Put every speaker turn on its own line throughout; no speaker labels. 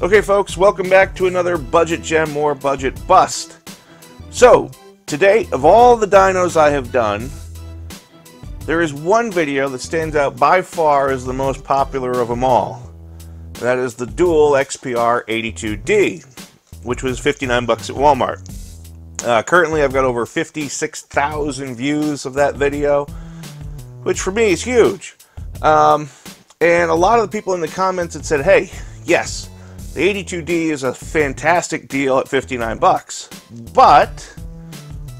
Okay folks, welcome back to another Budget Gem or Budget Bust. So, today, of all the dynos I have done, there is one video that stands out by far as the most popular of them all. That is the Dual XPR 82D, which was 59 bucks at Walmart. Currently I've got over 56,000 views of that video, which for me is huge. And a lot of the people in the comments had said, hey, yes, the 82D is a fantastic deal at 59 bucks, but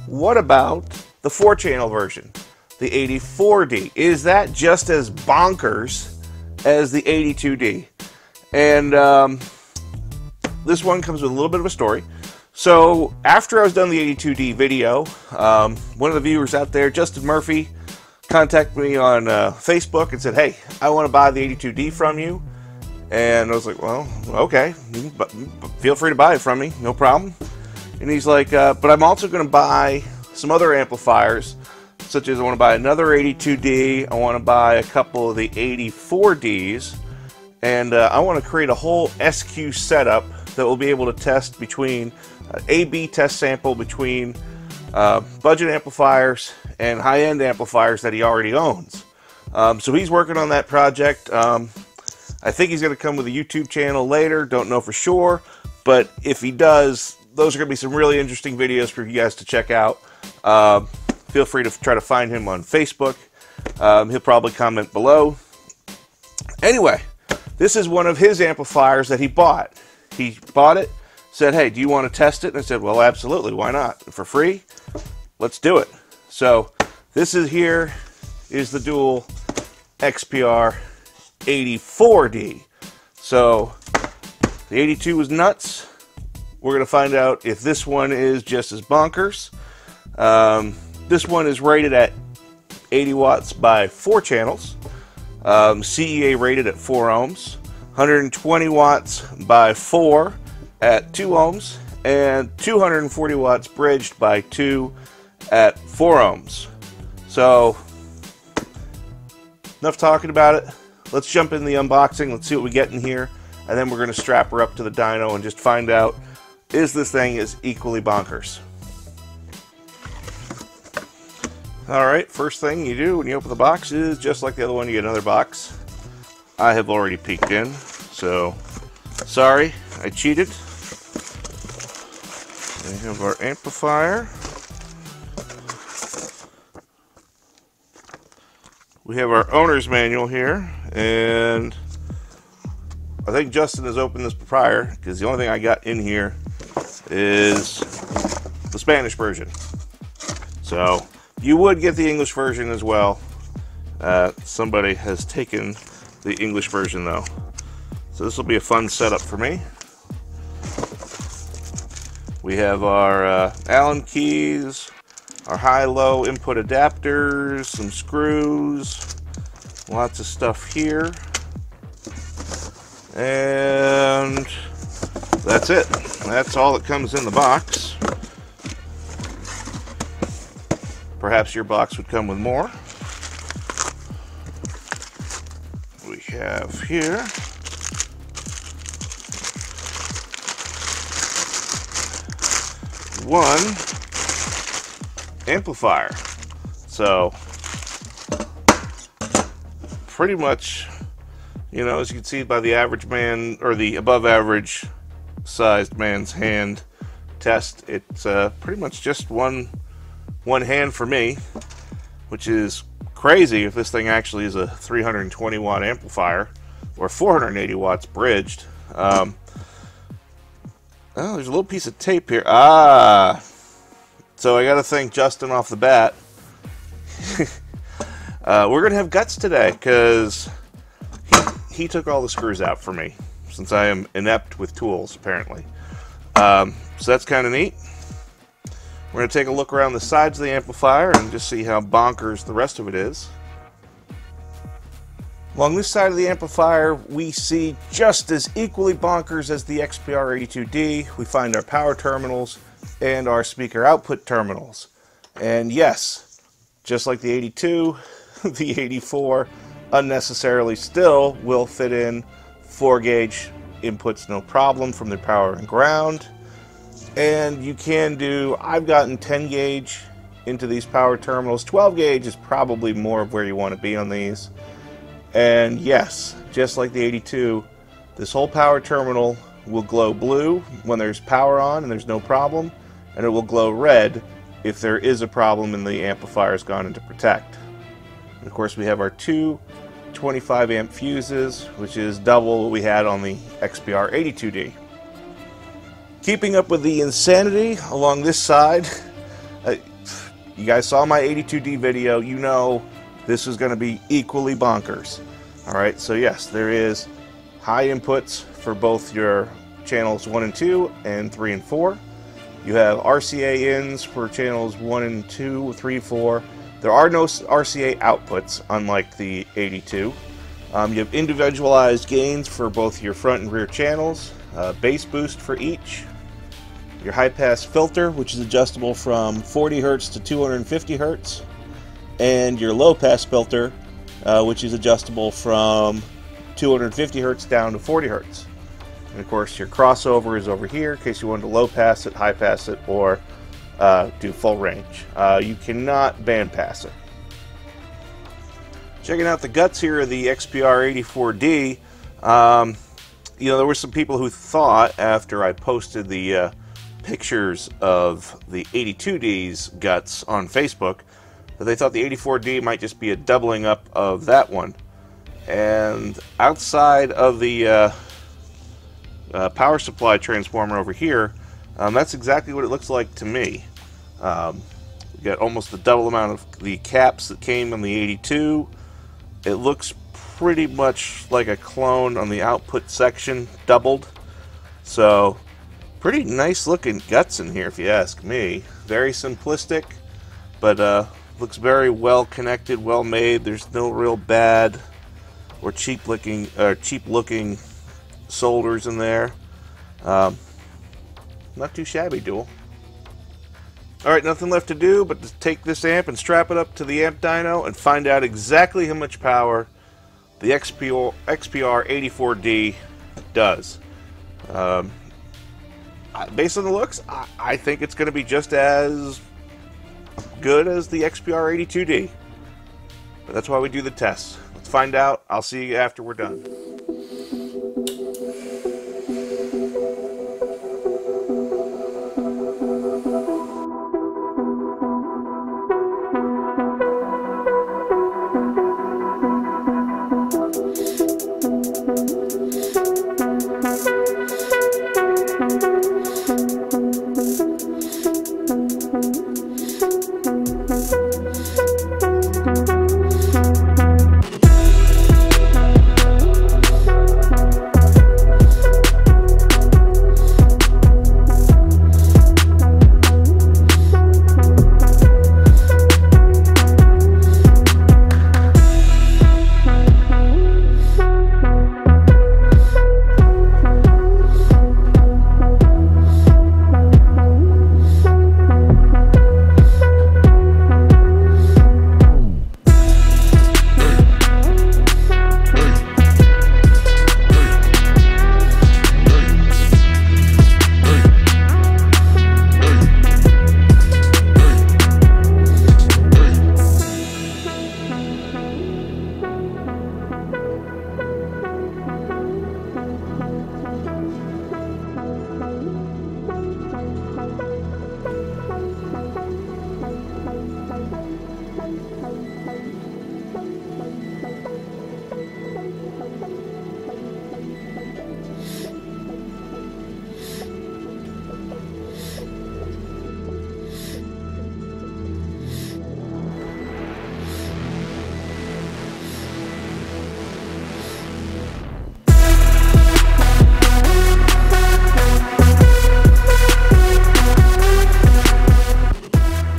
what about the 4-channel version, the 84D? Is that just as bonkers as the 82D? And this one comes with a little bit of a story. So after I was done the 82D video, one of the viewers out there, Justin Murphy, contacted me on Facebook and said, hey, I want to buy the 82D from you. And I was like, well, okay, feel free to buy it from me, no problem. And he's like, but I'm also going to buy some other amplifiers, such as I want to buy another 82D, I want to buy a couple of the 84Ds, and I want to create a whole SQ setup that will be able to test between A/B test sample between budget amplifiers and high-end amplifiers that he already owns. So he's working on that project. I think he's going to come with a YouTube channel later, don't know for sure, but if he does, those are going to be some really interesting videos for you guys to check out. Feel free to try to find him on Facebook. He'll probably comment below. Anyway, this is one of his amplifiers that he bought. He bought it, said, hey, do you want to test it? And I said, well, absolutely, why not? For free? Let's do it. So this is here is the Dual XPR 84D. So the 82 was nuts. We're going to find out if this one is just as bonkers. This one is rated at 80 watts by 4 channels. CEA rated at 4 ohms. 120 watts by 4 at 2 ohms. And 240 watts bridged by 2 at 4 ohms. So, enough talking about it. Let's jump in the unboxing. Let's see what we get in here. And then we're going to strap her up to the dyno and just find out, is this thing as equally bonkers? Alright, first thing you do when you open the box is, just like the other one, you get another box. I have already peeked in, so sorry, I cheated. We have our amplifier. We have our owner's manual here, and I think Justin has opened this prior, because the only thing I got in here is the Spanish version. So you would get the English version as well. Somebody has taken the English version though. So this will be a fun setup for me. We have our Allen keys, our high-low input adapters, some screws, lots of stuff here. And that's it. That's all that comes in the box. Perhaps your box would come with more. We have here one amplifier. So pretty much, you know, as you can see by the average man, or the above average sized man's hand test, it's pretty much just one hand for me, which is crazy if this thing actually is a 320 watt amplifier or 480 watts bridged. Oh, there's a little piece of tape here. So I gotta thank Justin off the bat. We're gonna have guts today because he took all the screws out for me, since I am inept with tools apparently. So that's kind of neat. We're going to take a look around the sides of the amplifier and just see how bonkers the rest of it is. Along this side of the amplifier, we see just as equally bonkers as the XPR 82D. We find our power terminals and our speaker output terminals. And yes, just like the 82, the 84 unnecessarily still will fit in 4-gauge inputs no problem from their power and ground. And you can do, I've gotten 10 gauge into these power terminals. 12 gauge is probably more of where you want to be on these. And yes, just like the 82, this whole power terminal will glow blue when there's power on and there's no problem, and it will glow red if there is a problem and the amplifier's gone into protect. And of course we have our two 25 amp fuses, which is double what we had on the XPR 82D. Keeping up with the insanity along this side, you guys saw my 82D video, you know this is going to be equally bonkers. Alright, so yes, there is high inputs for both your channels 1 and 2 and 3 and 4. You have RCA ins for channels 1 and 2, 3, 4. There are no RCA outputs, unlike the 82. You have individualized gains for both your front and rear channels, bass boost for each, your high-pass filter, which is adjustable from 40 Hz to 250 Hz, and your low-pass filter, which is adjustable from 250 Hz down to 40 Hz. And of course, your crossover is over here in case you want to low-pass it, high-pass it, or do full range. You cannot band-pass it. Checking out the guts here of the XPR 84D, you know, there were some people who thought after I posted the pictures of the 82D's guts on Facebook that they thought the 84D might just be a doubling up of that one. And outside of the power supply transformer over here, that's exactly what it looks like to me. We got almost the double amount of the caps that came on the 82. It looks pretty much like a clone on the output section, doubled. So pretty nice looking guts in here if you ask me. Very simplistic, but looks very well connected, well made. There's no real bad or cheap looking solders in there. Not too shabby, Dual. Alright, nothing left to do but to take this amp and strap it up to the amp dyno and find out exactly how much power the XPR 84D does. Based on the looks, I think it's going to be just as good as the XPR 82D. But that's why we do the tests. Let's find out. I'll see you after we're done.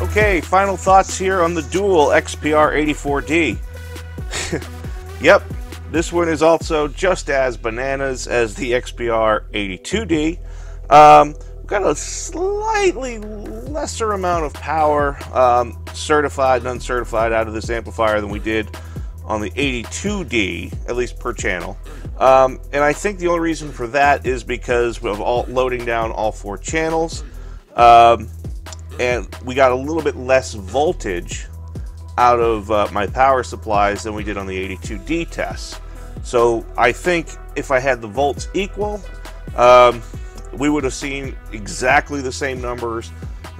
Okay, final thoughts here on the Dual XPR 84D. Yep, this one is also just as bananas as the XPR 82D. We've got a slightly lesser amount of power, certified and uncertified, out of this amplifier than we did on the 82D, at least per channel. And I think the only reason for that is because of loading down all 4 channels. And we got a little bit less voltage out of my power supplies than we did on the 82D tests. So I think if I had the volts equal, we would have seen exactly the same numbers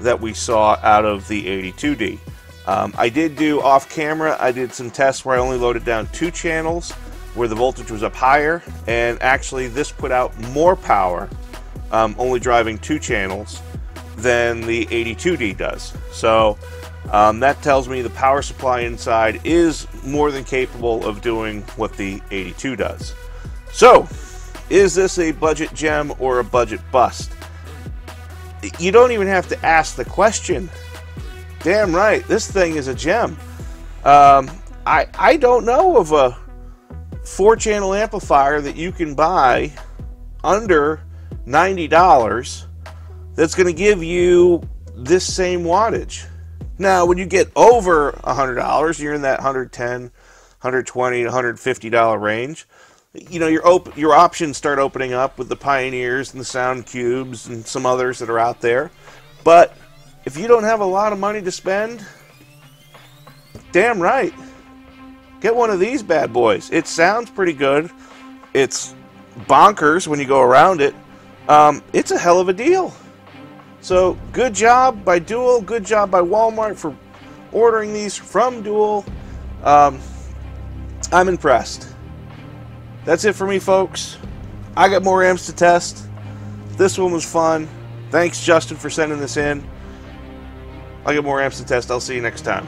that we saw out of the 82D. I did do off camera, I did some tests where I only loaded down 2 channels where the voltage was up higher, and actually this put out more power, only driving 2 channels, than the 82D does. So that tells me the power supply inside is more than capable of doing what the 82 does. So, is this a budget gem or a budget bust? You don't even have to ask the question. Damn right, this thing is a gem. I don't know of a 4-channel amplifier that you can buy under $90 that's going to give you this same wattage. Now, when you get over $100, you're in that $110, $120, $150 range. You know, your options start opening up with the Pioneers and the Sound Cubes and some others that are out there. But if you don't have a lot of money to spend, damn right, get one of these bad boys. It sounds pretty good. It's bonkers when you go around it. It's a hell of a deal. So, good job by Dual, good job by Walmart for ordering these from Dual. I'm impressed. That's it for me, folks. I got more amps to test. This one was fun. Thanks, Justin, for sending this in. I got more amps to test. I'll see you next time.